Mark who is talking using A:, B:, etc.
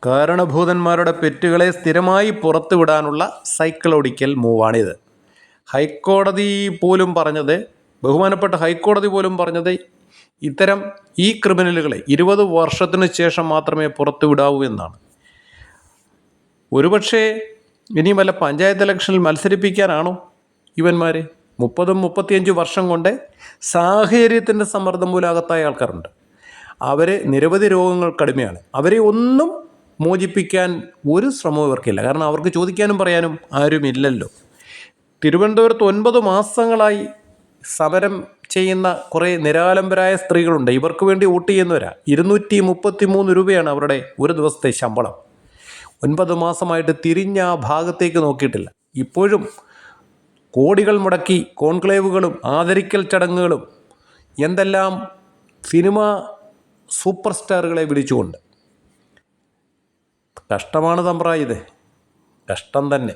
A: കാരണഭൂതന്മാരുടെ പെറ്റുകളെ സ്ഥിരമായി പുറത്തുവിടാനുള്ള സൈക്കിളോടിക്കൽ മൂവാണിത്. ഹൈക്കോടതി പോലും പറഞ്ഞത്, ബഹുമാനപ്പെട്ട ഹൈക്കോടതി പോലും പറഞ്ഞത്, ഇത്തരം ഈ ക്രിമിനലുകളെ 20 വർഷത്തിനു ശേഷം മാത്രമേ പുറത്തുവിടാവൂ എന്നാണ്. ഒരുപക്ഷെ ഇനി വല്ല പഞ്ചായത്ത് ഇലക്ഷനിൽ മത്സരിപ്പിക്കാനാണോ ഇവന്മാരെ? 30-35 വർഷം കൊണ്ട് സാഹചര്യത്തിൻ്റെ സമ്മർദ്ദം മൂലം അകത്തായ ആൾക്കാരുണ്ട്. അവർ നിരവധി രോഗങ്ങൾക്കടിമയാണ്. അവരെ ഒന്നും മോചിപ്പിക്കാൻ ഒരു ശ്രമവും ഇവർക്കില്ല. കാരണം അവർക്ക് ചോദിക്കാനും പറയാനും ആരുമില്ലല്ലോ. തിരുവനന്തപുരത്ത് 9 മാസങ്ങളായി സമരം ചെയ്യുന്ന കുറേ നിരാലംബരായ സ്ത്രീകളുണ്ട്. ഇവർക്ക് വേണ്ടി വോട്ട് ചെയ്യുന്നവരാ. 233 രൂപയാണ് അവരുടെ ഒരു ദിവസത്തെ ശമ്പളം. 9 മാസമായിട്ട് തിരിഞ്ഞ ആ ഭാഗത്തേക്ക് നോക്കിയിട്ടില്ല. ഇപ്പോഴും കോടികൾ മുടക്കി കോൺക്ലേവുകളും ആദരിക്കൽ ചടങ്ങുകളും എന്തെല്ലാം സിനിമ സൂപ്പർ സ്റ്റാറുകളെ വിളിച്ചുകൊണ്ട്. കഷ്ടമാണ് തമ്പ്രാ ഇത്, കഷ്ടം തന്നെ.